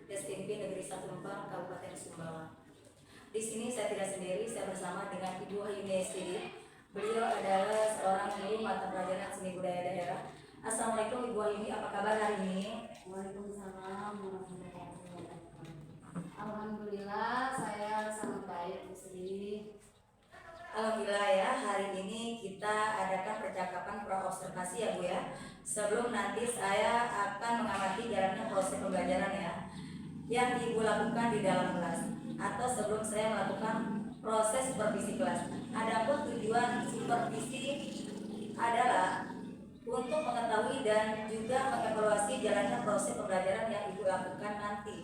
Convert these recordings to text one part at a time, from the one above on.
SMP Negeri 1 Lembang, Kabupaten Sumbawa. Di sini saya tidak sendiri, saya bersama dengan Ibu Hayuni Estidi. Beliau adalah seorang guru mata pelajaran seni budaya daerah. Assalamualaikum Ibu Hayuni, apa kabar hari ini? Waalaikumsalam warahmatullahi wabarakatuh. Alhamdulillah saya sangat baik Bu Sri. Alhamdulillah ya, hari ini kita adakan percakapan pra-observasi ya Bu ya. Sebelum nanti saya akan mengamati jalannya proses pembelajaran ya, yang Ibu lakukan di dalam kelas, atau sebelum saya melakukan proses supervisi kelas. Adapun tujuan supervisi adalah untuk mengetahui dan juga mengevaluasi jalannya proses pembelajaran yang Ibu lakukan nanti.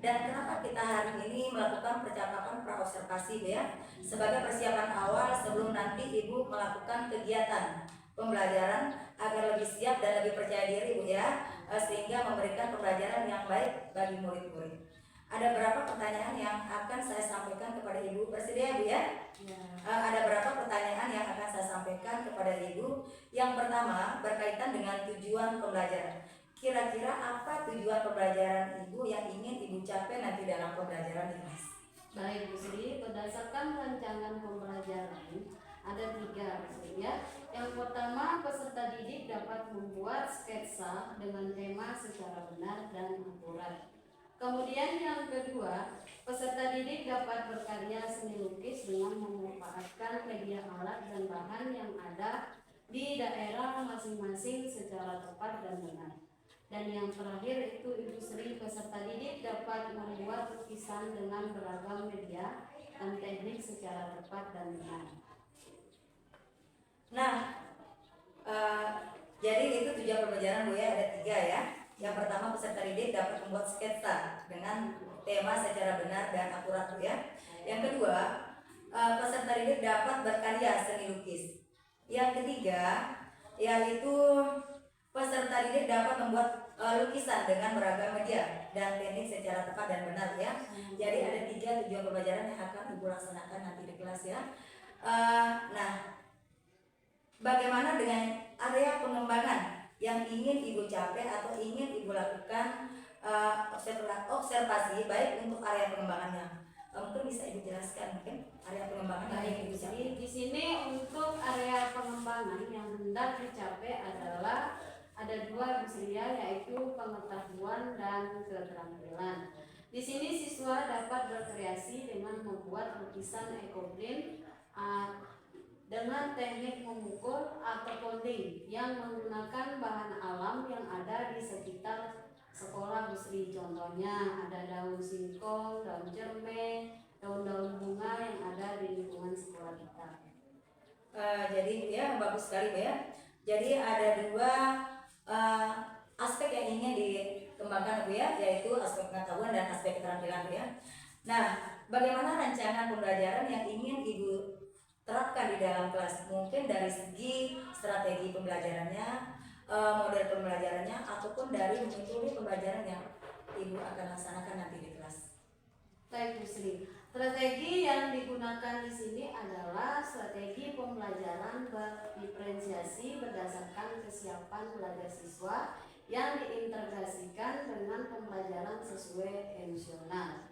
Dan kenapa kita hari ini melakukan percakapan pra-observasi ya? Sebagai persiapan awal sebelum nanti Ibu melakukan kegiatan pembelajaran agar lebih siap dan lebih percaya diri Bu ya, sehingga memberikan pembelajaran yang baik bagi murid-murid. Ada berapa pertanyaan yang akan saya sampaikan kepada Ibu? Bersedia Bu ya? Ya. Ada berapa pertanyaan yang akan saya sampaikan kepada Ibu? Yang pertama berkaitan dengan tujuan pembelajaran. Kira-kira apa tujuan pembelajaran Ibu yang ingin Ibu capai nanti dalam pembelajaran ini? Baik Bu Sri, berdasarkan rancangan pembelajaran ada 3 Bu Sri ya. Yang pertama, peserta didik dapat membuat sketsa dengan tema secara benar dan akurat. Kemudian yang kedua, peserta didik dapat berkarya seni lukis dengan memanfaatkan media alat dan bahan yang ada di daerah masing-masing secara tepat dan benar. Dan yang terakhir itu Ibu Sri, peserta didik dapat membuat lukisan dengan beragam media dan teknik secara tepat dan benar. Nah, jadi itu tujuan pembelajaran Bu ya, ada 3 ya. Yang pertama, peserta didik dapat membuat sketsa dengan tema secara benar dan akurat Bu ya. Yang kedua, peserta didik dapat berkarya seni lukis. Yang ketiga, yaitu peserta didik dapat membuat lukisan dengan beragam media dan teknik secara tepat dan benar ya. Jadi ada 3 tujuan pembelajaran yang akan Ibu laksanakan nanti di kelas ya. Nah, bagaimana dengan area pengembangan yang ingin Ibu capai atau ingin Ibu lakukan observasi baik untuk area pengembangannya? Mungkin bisa Ibu jelaskan mungkin area pengembangan yang ingin Ibu capai. Di sini untuk area pengembangan yang hendak dicapai adalah ada 2 Bu Sri, yaitu pengetahuan dan keterampilan. Di sini siswa dapat berkreasi dengan membuat lukisan ekoprint dengan teknik memukul atau folding yang menggunakan bahan alam yang ada di sekitar sekolah Bu Sri. Contohnya ada daun singkong, daun jerme, daun-daun bunga yang ada di lingkungan sekolah kita. Jadi ya bagus sekali Bu ya. Jadi ada 2 aspek yang ingin dikembangkan Bu ya, yaitu aspek pengetahuan dan aspek keterampilan Bu ya. Nah, bagaimana rancangan pembelajaran yang ingin Ibu terapkan di dalam kelas? Mungkin dari segi strategi pembelajarannya, model pembelajarannya, ataupun dari metode pembelajaran yang Ibu akan laksanakan nanti di kelas. Baik Bu Sri, strategi yang digunakan di sini adalah strategi pembelajaran berdiferensiasi berdasarkan kesiapan belajar siswa yang diintegrasikan dengan pembelajaran sesuai emosional.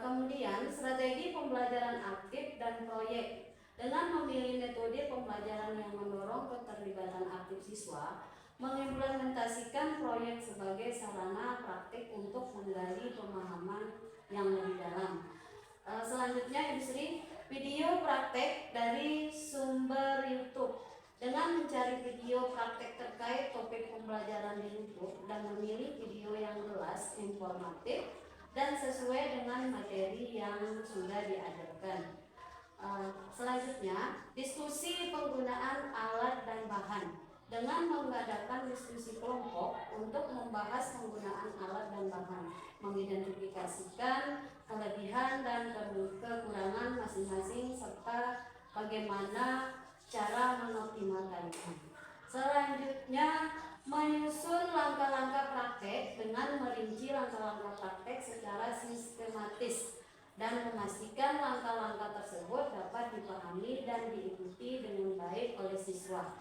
Kemudian strategi pembelajaran aktif dan proyek dengan memilih metode pembelajaran yang mendorong keterlibatan aktif siswa, mengimplementasikan proyek sebagai sarana praktik untuk menggali pemahaman yang lebih dalam. Selanjutnya Ibu Sri, video praktek dari sumber YouTube. Dengan mencari video praktek terkait topik pembelajaran di YouTube dan memilih video yang jelas, informatif, dan sesuai dengan materi yang sudah diajarkan. Selanjutnya, diskusi penggunaan alat dan bahan dengan mengadakan diskusi kelompok untuk membahas penggunaan alat dan bahan, mengidentifikasikan kelebihan dan kekurangan masing-masing serta bagaimana cara mengoptimalkannya. Selanjutnya, menyusun langkah-langkah praktek dengan merinci langkah-langkah praktek secara sistematis dan memastikan langkah-langkah tersebut dapat dipahami dan diikuti dengan baik oleh siswa.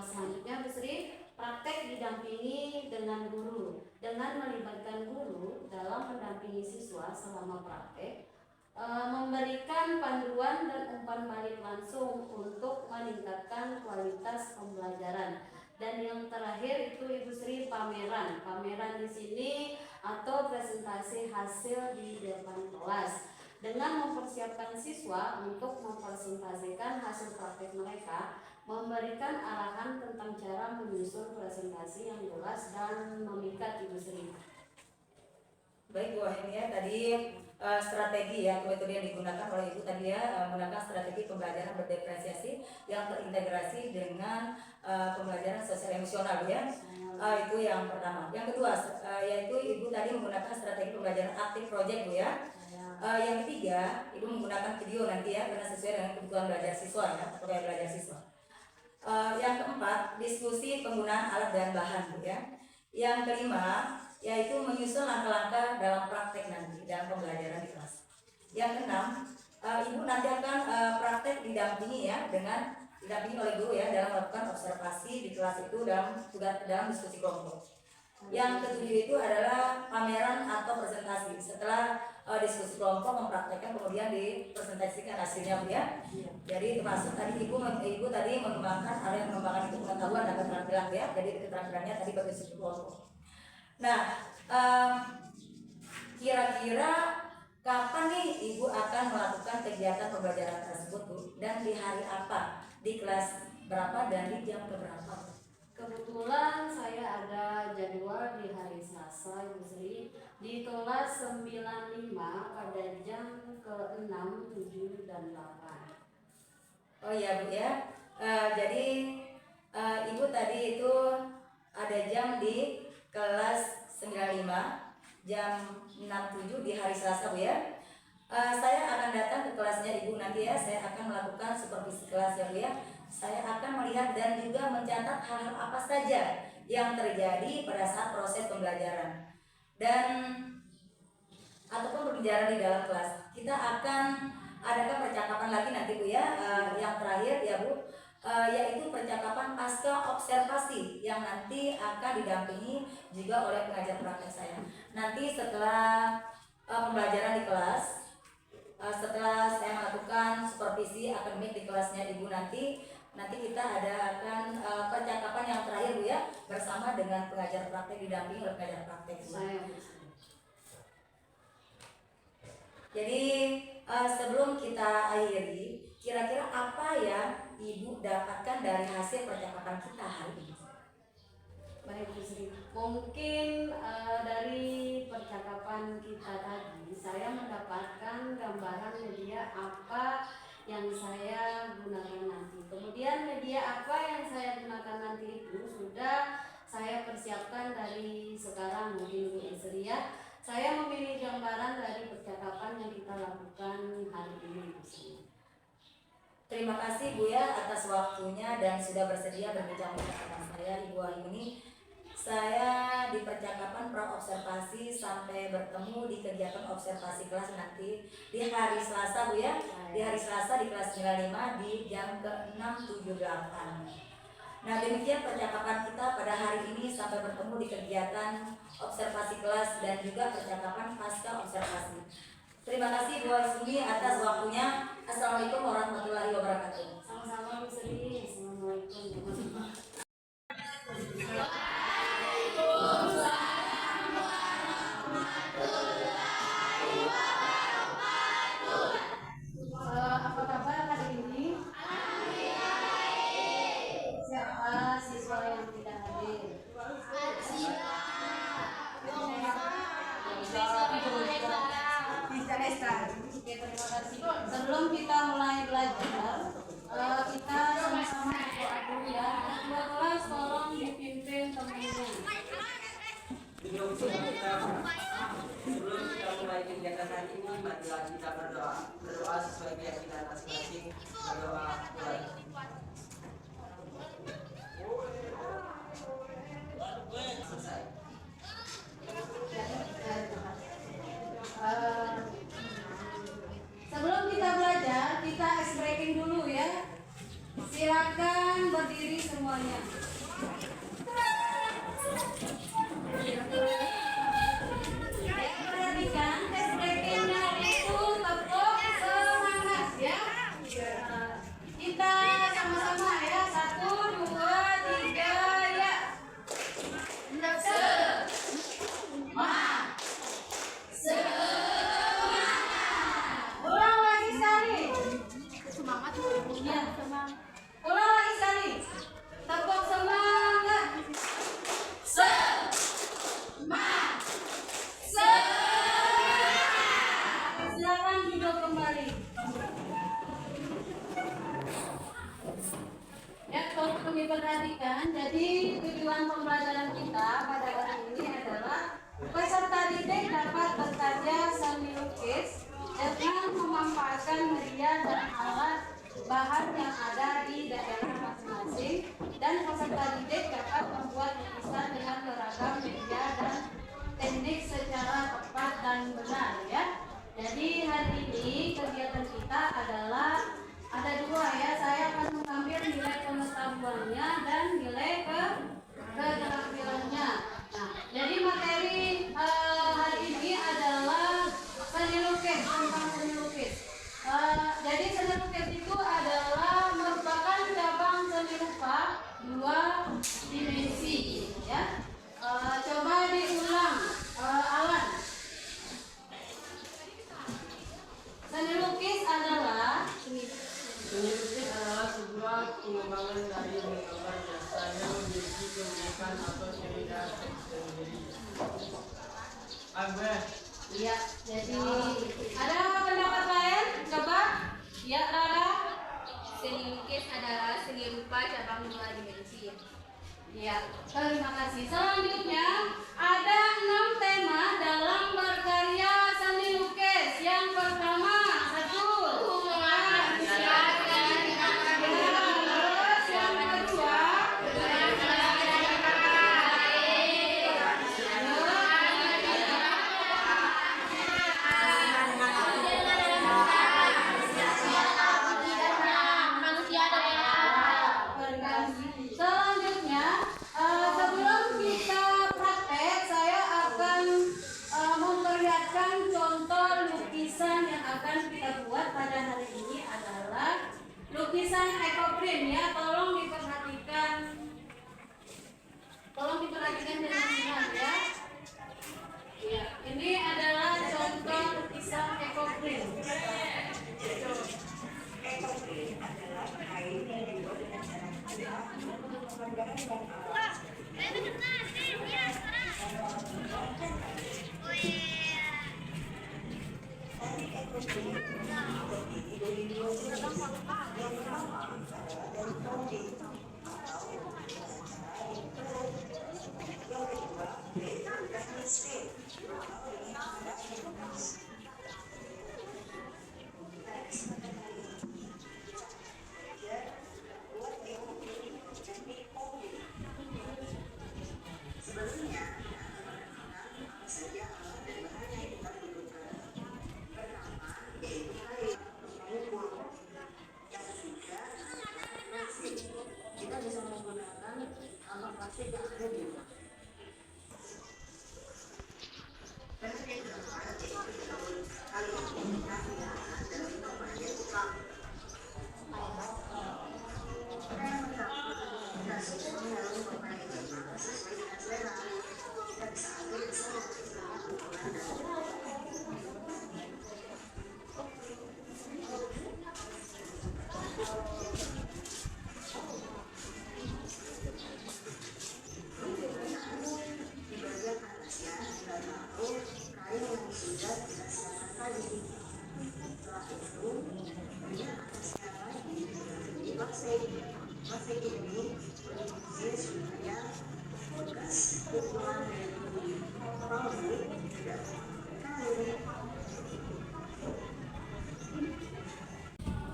Selanjutnya Bu Sri, praktek didampingi dengan guru. dengan melibatkan guru dalam mendampingi siswa selama praktek, memberikan panduan dan umpan balik langsung untuk meningkatkan kualitas pembelajaran. Dan yang terakhir itu Ibu Sri pameran. Pameran di sini atau presentasi hasil di depan kelas dengan mempersiapkan siswa untuk mempresentasikan hasil praktek mereka, memberikan arahan tentang cara menyusun presentasi yang jelas dan memikat. Ibu Sri. Baik Bu Wahini ya, tadi strategi ya metode yang digunakan oleh Ibu tadi ya, menggunakan strategi pembelajaran berdiferensiasi yang terintegrasi dengan pembelajaran sosial emosional ya. Itu yang pertama. Yang kedua yaitu Ibu tadi menggunakan strategi pembelajaran aktif project Bu ya. Yang ketiga Ibu menggunakan video nanti ya, karena sesuai dengan kebutuhan belajar siswa ya, atau belajar siswa. Yang keempat diskusi penggunaan alat dan bahan Bu ya. Yang kelima yaitu menyusun langkah-langkah dalam praktek nanti dalam pembelajaran di kelas. Yang keenam, Ibu nanti akan praktek didampingi ya, didampingi oleh guru ya dalam melakukan observasi di kelas itu dalam diskusi kelompok. Yang ketujuh itu adalah pameran atau presentasi. Setelah diskusi kelompok mempraktekkan kemudian dipresentasikan hasilnya Bu ya. Jadi termasuk tadi Ibu tadi mengembangkan hal yang mengembangkan itu pengetahuan dan keterampilan ya. Jadi keterampilannya tadi berdiskusi kelompok. Nah, kira-kira kapan nih Ibu akan melakukan kegiatan pembelajaran tersebut Bu? Dan di hari apa? Di kelas berapa dan di jam berapa? Kebetulan saya ada jadwal di hari Selasa Ibu Sri di kelas 95 pada jam ke-6, 7, dan 8. Oh iya Bu ya. Jadi Ibu tadi itu ada jam di kelas 95 jam 6.7 di hari Selasa Bu ya. Saya akan datang ke kelasnya Ibu nanti ya. Saya akan melakukan supervisi kelas ya Bu ya. Saya akan melihat dan juga mencatat hal-hal apa saja yang terjadi pada saat proses pembelajaran dan ataupun pembelajaran di dalam kelas. Kita akan adakan percakapan lagi nanti Bu ya. Yang terakhir ya Bu, yaitu percakapan pasca observasi yang nanti akan didampingi juga oleh pengajar praktek saya. Nanti setelah pembelajaran di kelas, setelah saya melakukan supervisi akademik di kelasnya Ibu nanti kita akan percakapan yang terakhir Bu ya, bersama dengan pengajar praktek didampingi oleh pengajar praktek. Jadi sebelum kita akhiri, kira-kira apa ya Ibu dapatkan dari hasil percakapan kita hari ini? Baik Bu Sri, mungkin dari percakapan kita tadi saya mendapatkan gambaran media apa yang saya gunakan nanti. Kemudian media apa yang saya gunakan nanti itu sudah saya persiapkan dari sekarang mungkin Bu Sri ya. Saya memilih gambaran dari percakapan yang kita lakukan hari ini Bu Sri. Terima kasih Bu ya atas waktunya dan sudah bersedia berbincang-bincang dengan saya Ibu Wahini. Saya di percakapan pra-observasi sampai bertemu di kegiatan observasi kelas nanti di hari Selasa Bu ya. Di hari Selasa di kelas 95 di jam ke-6.78. Nah demikian percakapan kita pada hari ini sampai bertemu di kegiatan observasi kelas dan juga percakapan pasca observasi. Terima kasih Bu Sumi atas waktunya. Assalamualaikum warahmatullahi wabarakatuh. Sama-sama Bu Sri. Assalamualaikum. Apa kabar hari ini? Siapa siswa yang tidak hadir? Oke, terima kasih. Sebelum kita mulai belajar, kita sama-sama berdoa dulu ya. Ketua kelas tolong dipimpin teman-teman. Sebelum kita mulai kegiatan hari ini, marilah kita berdoa sesuai keyakinan masing-masing. Berdoa mulai. Selesai. Sebelum kita belajar, kita ice breaking dulu ya. Silakan berdiri semuanya. diperhatikan, jadi tujuan pembelajaran kita pada hari ini adalah peserta didik dapat berkarya seni lukis dengan memanfaatkan media dan alat bahan yang ada di daerah masing-masing, dan peserta didik dapat membuat lukisan dengan beragam media dan teknik secara tepat dan benar ya. Jadi hari ini kegiatan kita adalah ada dua ya. Saya akan mengambil nilai pengetahuannya dan nilai keterampilannya. Nah, jadi materi hari ini adalah seni lukis, tentang seni lukis. Jadi seni lukis itu adalah merupakan cabang seni rupa dua dimensi ya. Coba diulang, Alan. Seni lukis adalah Seni lukis adalah sebuah pengembangan dari menggambar biasanya memiliki keunikan atau ciri khas tersendiri. Abah. iya. Jadi ada pendapat lain? Coba. Ya, Rara. Seni lukis adalah seni rupa cabang dua dimensi. Ya, terima kasih. Selanjutnya ada 6 tema dalam berkarya seni lukis. Yang pertama, satu. Terus yang kedua. Selanjutnya, sebelum kita praktek, saya akan memperlihatkan contoh lukisan yang akan kita buat pada hari ini adalah lukisan ekoprint ya. Tolong diperhatikan dengan benar ya. Ya, ini adalah contoh lukisan ekoprint.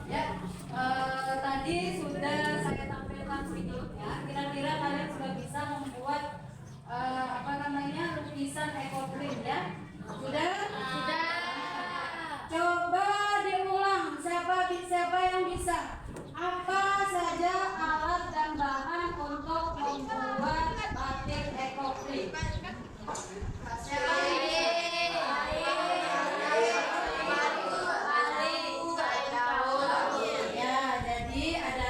Ya, tadi sudah saya tampilkan videonya. Kira-kira kalian sudah bisa membuat lukisan ekoprint ya? Sudah? Sudah. Coba diulang. Siapa yang bisa? Apa saja alat dan bahan untuk membuat batik ekoprint? Ya, jadi ada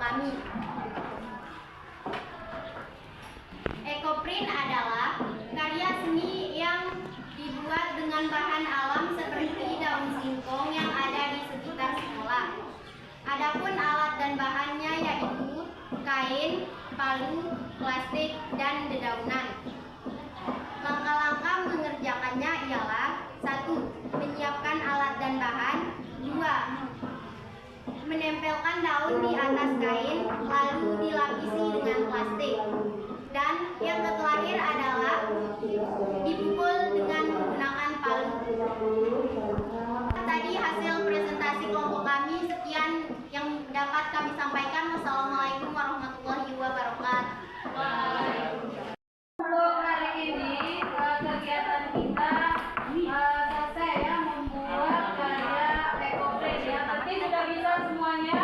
kami. Ekoprint adalah karya seni yang dibuat dengan bahan alam seperti daun singkong yang ada di sekitar sekolah. Adapun alat dan bahannya yaitu kain, palu, plastik, dan dedaunan. Langkah-langkah mengerjakannya ialah: 1. Menyiapkan alat dan bahan. 2. Menempelkan daun di atas kain, lalu dilapisi dengan plastik. Dan yang terakhir adalah dipukul dengan menggunakan palu. Tadi hasil presentasi kelompok kami. Sekian yang dapat kami sampaikan. Wassalamualaikum warahmatullahi wabarakatuh. Untuk hari ini kegiatan kita selesai ya, membuat karya ekoprint ya. Tapi sudah bisa semuanya?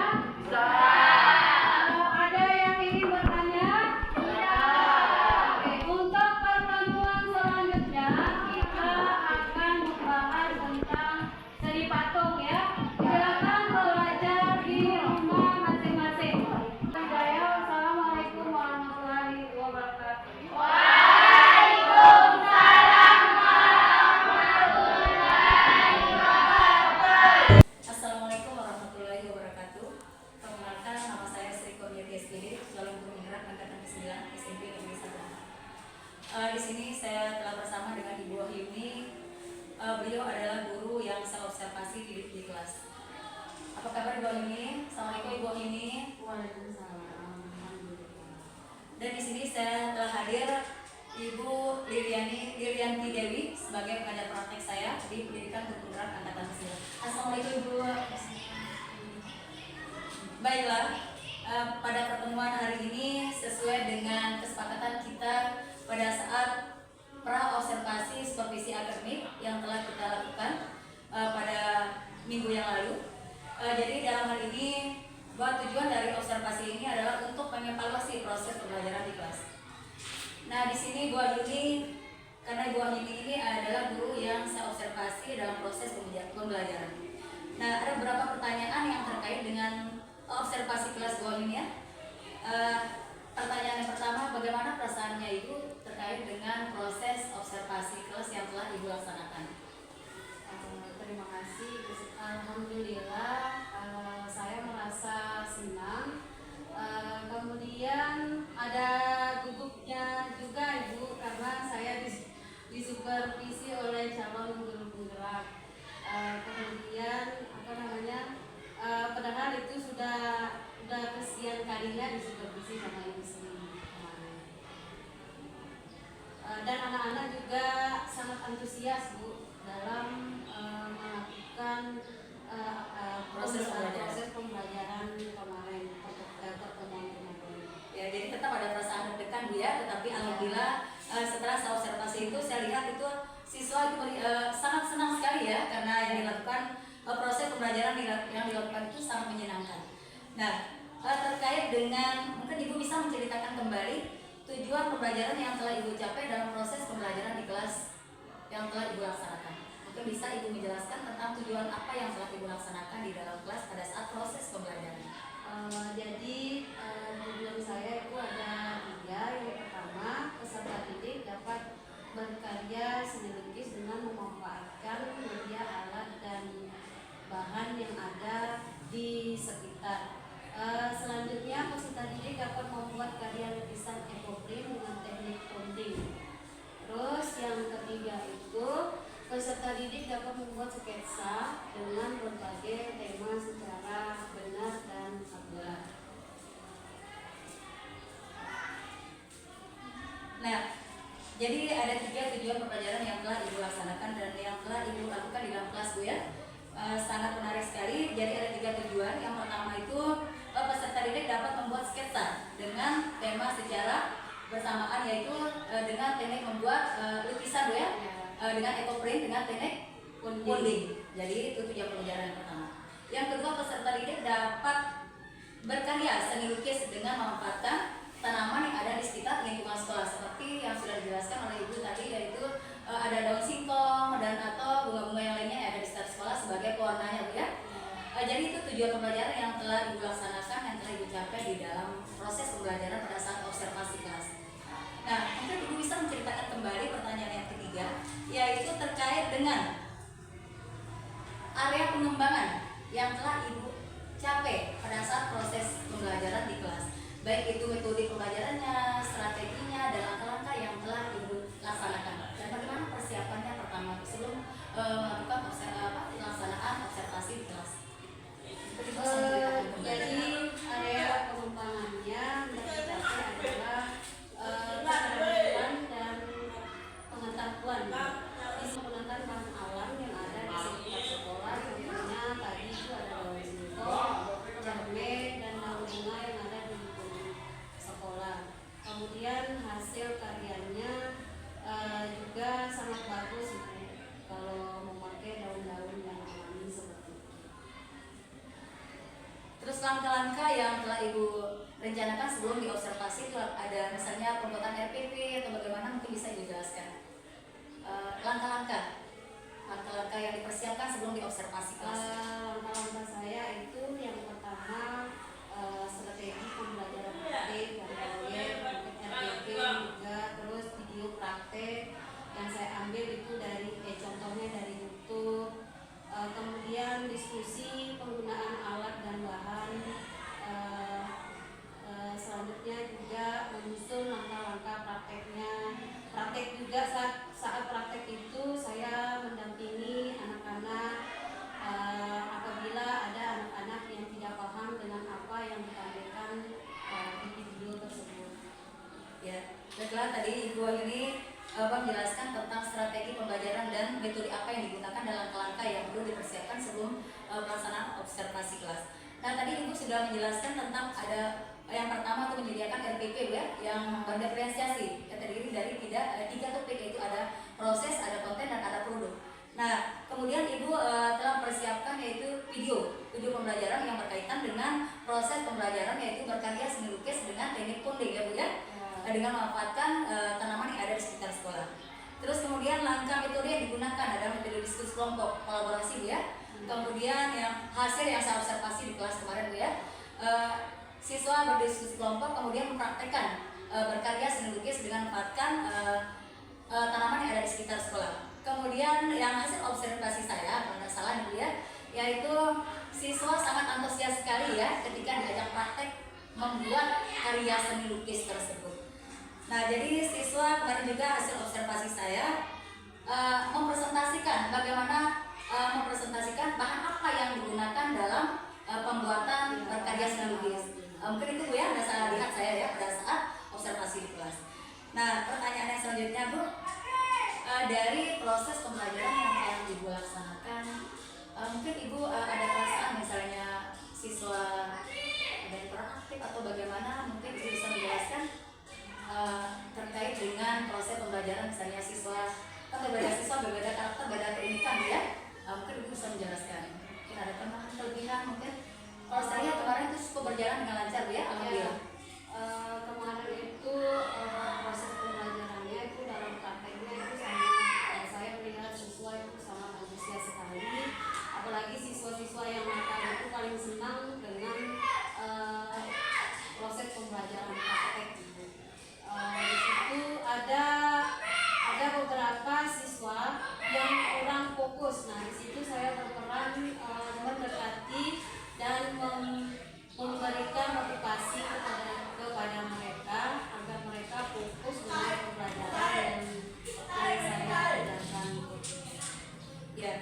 Ada yang ingin bertanya? Oke, untuk pertemuan selanjutnya kita akan membahas tentang seni patung ya. Silakan belajar di rumah masing-masing. Assalamualaikum warahmatullahi wabarakatuh. Assalamualaikum warahmatullahi wabarakatuh. Perkenalkan, nama saya Sri Kurniati SPD, calon guru penggerak angkatan ke-9 SMP Negeri 1. Di sini saya telah bersama dengan Ibu Wahyuni. Beliau adalah guru yang saya observasi di kelas. Apa kabar Ibu Wahyuni? Assalamualaikum Ibu Wahyuni. Waalaikumsalam. Dan di sini saya telah hadir Ibu Lilianti Dewi sebagai pengajar praktek saya di Pendidikan Guru Penggerak angkatan ke-9. Assalamualaikum Ibu. Baiklah, pada pertemuan hari ini sesuai dengan kesepakatan kita pada saat pra-observasi supervisi akademik yang telah kita lakukan pada minggu yang lalu. Jadi dalam hal ini bahwa tujuan dari observasi ini adalah untuk mengevaluasi proses pembelajaran di kelas. Nah, di sini Bu Wahyuni, karena Bu Wahyuni ini adalah guru yang saya observasi dalam proses pembelajaran. Nah, ada beberapa pertanyaan yang terkait dengan observasi kelas Bu Wahyuni ya. Pertanyaan yang pertama, bagaimana perasaannya Ibu terkait dengan proses observasi kelas yang telah Ibu laksanakan? Terima kasih. Alhamdulillah, saya merasa senang. Kemudian ada gugupnya juga Ibu, karena saya disupervisi oleh calon guru penggerak. Kemudian padahal itu sudah kesekian kalinya disupervisi sama Ibu sendiri kemarin. Dan anak-anak juga sangat antusias Bu dalam melakukan proses pembelajaran kemarin, pertemuan kemarin. Ya, jadi tetap ada perasaan deg-degan Bu ya, tetapi alhamdulillah setelah saya observasi itu saya lihat itu siswa itu sangat senang sekali ya, karena yang dilakukan proses pembelajaran yang dilakukan itu sangat menyenangkan. Nah, terkait dengan mungkin Ibu bisa menceritakan kembali tujuan pembelajaran yang telah Ibu capai dalam proses pembelajaran di kelas yang telah Ibu laksanakan. Mungkin bisa Ibu menjelaskan tentang tujuan apa yang telah Ibu laksanakan di dalam kelas pada saat proses pembelajaran. Jadi tujuan saya itu ada 3. Yang pertama, peserta didik dapat berkarya seni lukis dengan memanfaatkan media, alat, dan bahan yang ada di sekitar. Selanjutnya, peserta didik dapat membuat karya lukisan ekoprint dengan teknik ponding. Terus yang ketiga itu peserta didik dapat membuat sketsa dengan berbagai tema secara benar dan akurat. Nah, jadi ada 3 tujuan pembelajaran yang telah Ibu laksanakan dan yang telah Ibu lakukan di dalam kelas Bu ya. Sangat menarik sekali. Jadi ada 3 tujuan. Yang pertama itu peserta didik dapat membuat sketsa dengan tema secara bersamaan, yaitu dengan teknik membuat lukisan Bu ya, dengan ekoprint dengan teknik ponding. Jadi itu tujuan pembelajaran yang pertama. Yang kedua, peserta didik dapat berkarya seni lukis dengan memanfaatkan tanaman yang ada di sekitar lingkungan sekolah, seperti yang sudah dijelaskan oleh Ibu tadi, yaitu ada daun singkong dan atau bunga-bunga yang lainnya yang ada di sekitar sekolah sebagai pewarnanya Bu ya. Jadi itu tujuan pembelajaran yang telah Ibu laksanakan, yang telah Ibu capai di dalam proses pembelajaran pada saat observasi kelas. Nah, mungkin Ibu bisa menceritakan kembali pertanyaan yang ketiga, yaitu terkait dengan area pengembangan yang telah Ibu capai pada saat proses pembelajaran di kelas. Baik itu metode pembelajarannya, strateginya, dan langkah-langkah yang telah Ibu laksanakan. Dan bagaimana persiapannya pertama sebelum melakukan pelaksanaan observasi di kelas. Jadi area pengembangannya mencapai adalah keterampilan dan pengetahuan menggunakan bahan alam yang ada di sekitar sekolah. Contohnya tadi itu ada daun singkong, jahe, dan daun bunga yang ada di lingkungan sekolah. Kemudian hasil karyanya juga sangat bagus kalau memakai daun-daun yang alami seperti itu. Terus langkah-langkah yang telah Ibu rencanakan sebelum diobservasi itu ada misalnya pembuatan RPP atau bagaimana, mungkin bisa Ibu jelaskan. Langkah-langkah yang dipersiapkan sebelum diobservasi kelas. Langkah-langkah saya itu yang pertama strategi pembelajaran praktik dan proyek, RPP juga, terus video praktek yang saya ambil itu dari contohnya dari YouTube. Kemudian diskusi penggunaan alat dan bahan. Selanjutnya juga menyusun langkah-langkah prakteknya. Praktek juga saat praktek itu saya mendampingi anak-anak apabila ada anak-anak yang tidak paham dengan apa yang ditampilkan di video tersebut. Ya, baiklah, tadi Ibu ini menjelaskan tentang strategi pembelajaran dan metode apa yang digunakan dan langkah-langkah yang perlu dipersiapkan sebelum pelaksanaan observasi kelas. Nah, tadi Ibu sudah menjelaskan tentang ada yang pertama itu menyediakan RPP ya, yang berdiferensiasi, yang terdiri dari tiga topik, yaitu ada proses, ada konten, dan ada produk. Nah, kemudian Ibu telah mempersiapkan yaitu video pembelajaran yang berkaitan dengan proses pembelajaran, yaitu berkarya seni lukis dengan teknik ponding ya Bu ya, dengan memanfaatkan tanaman yang ada di sekitar sekolah. Terus kemudian langkah metode yang digunakan adalah metode diskusi kelompok, kolaborasi Bu ya. Kemudian yang hasil yang saya observasi di kelas kemarin Bu ya, siswa berdiskusi kelompok kemudian mempraktekkan berkarya seni lukis dengan memanfaatkan tanaman yang ada di sekitar sekolah. Kemudian yang hasil observasi saya, kalau tidak salah Bu ya, yaitu siswa sangat antusias sekali ya ketika diajak praktek membuat karya seni lukis tersebut. Nah, jadi siswa kemarin juga hasil observasi saya mempresentasikan bagaimana mempresentasikan bahan apa yang digunakan dalam pembuatan berkarya seni lukis. Mungkin itu Bu ya, Anda salah lihat saya ya pada saat observasi di kelas. Nah, pertanyaan yang selanjutnya Bu, dari proses pembelajaran yang telah Ibu laksanakan, mungkin Ibu ada perasaan misalnya siswa ada yang kurang aktif atau bagaimana, mungkin Ibu bisa menjelaskan terkait dengan proses pembelajaran, misalnya siswa kan berbeda siswa, berbeda karakter, berbeda keunikan ya. Mungkin Ibu bisa menjelaskan mungkin ada tambahan kelebihan mungkin. Kalau saya kemarin itu cukup berjalan dengan lancar Bu ya, alhamdulillah. Kemarin itu proses pembelajarannya itu dalam prakteknya itu sangat saya melihat siswa itu sangat antusias sekali, apalagi siswa-siswa yang nakal itu paling senang dengan proses pembelajaran praktek gitu. Di situ ada beberapa siswa yang kurang fokus. Nah, di situ saya berperan mendekati dan memberikan motivasi kepada mereka agar mereka fokus dengan pembelajaran yang saya ajarkan. Ya,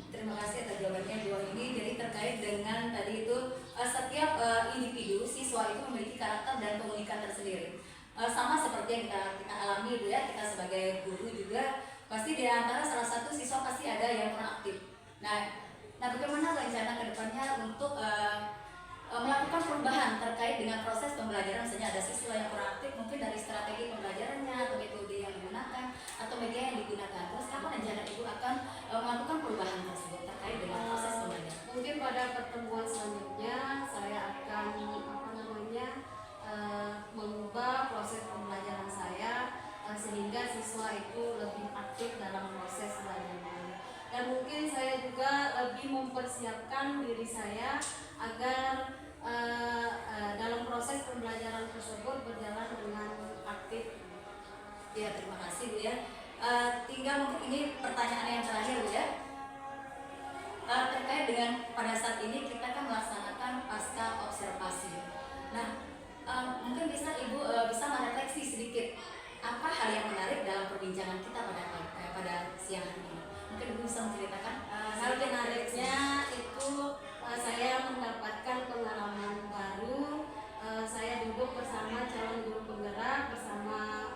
terima kasih atas jawabannya Bu ini. Jadi terkait dengan tadi itu setiap individu siswa itu memiliki karakter dan keunikan tersendiri. Sama seperti yang kita alami Bu ya, kita sebagai guru juga pasti di antara salah satu siswa pasti ada yang kurang aktif. Nah bagaimana rencana kedepannya untuk melakukan perubahan terkait dengan proses pembelajaran, misalnya ada siswa yang kurang aktif, mungkin dari strategi pembelajarannya atau metode yang digunakan atau media yang digunakan. Terus apa rencana Ibu akan melakukan perubahan tersebut terkait dengan proses pembelajaran? Mungkin pada pertemuan selanjutnya saya akan mengubah proses pembelajaran saya sehingga siswa itu lebih aktif dalam proses belajarnya. Dan mungkin saya juga lebih mempersiapkan diri saya agar dalam proses pembelajaran tersebut berjalan dengan aktif. Ya, terima kasih Bu ya. Tinggal mungkin ini pertanyaan yang terakhir Bu ya. Terkait dengan pada saat ini kita kan melaksanakan pasca observasi. Nah, mungkin bisa Ibu bisa merefleksi sedikit apa hal yang menarik dalam perbincangan kita pada siang hari ini. Mungkin Ibu bisa menceritakan Hal menariknya itu saya mendapatkan pengalaman baru. Saya duduk bersama calon guru penggerak bersama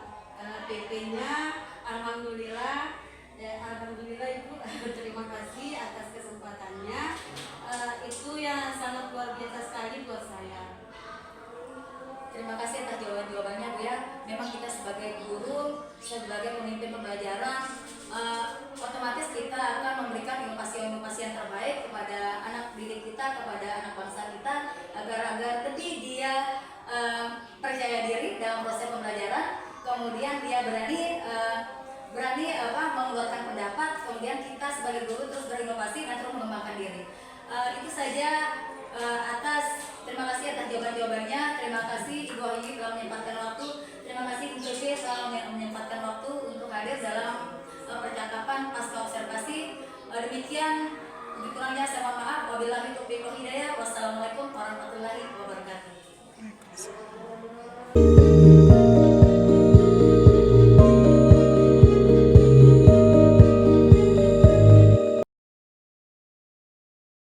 PP-nya. Alhamdulillah, alhamdulillah Ibu. Terima kasih atas kesempatannya. Itu yang sangat luar biasa sekali buat saya. Terima kasih atas jawaban-jawabannya Bu ya. Memang kita sebagai guru, sebagai pemimpin pembelajaran, otomatis kita akan memberikan inovasi-inovasi yang terbaik kepada anak didik kita, kepada anak bangsa kita, agar lebih dia percaya diri dalam proses pembelajaran, kemudian dia berani mengeluarkan pendapat, kemudian kita sebagai guru terus berinovasi dan terus mengembangkan diri. Itu saja. Terima kasih atas jawaban-jawabannya. Terima kasih Ibu Ayu telah menyempatkan waktu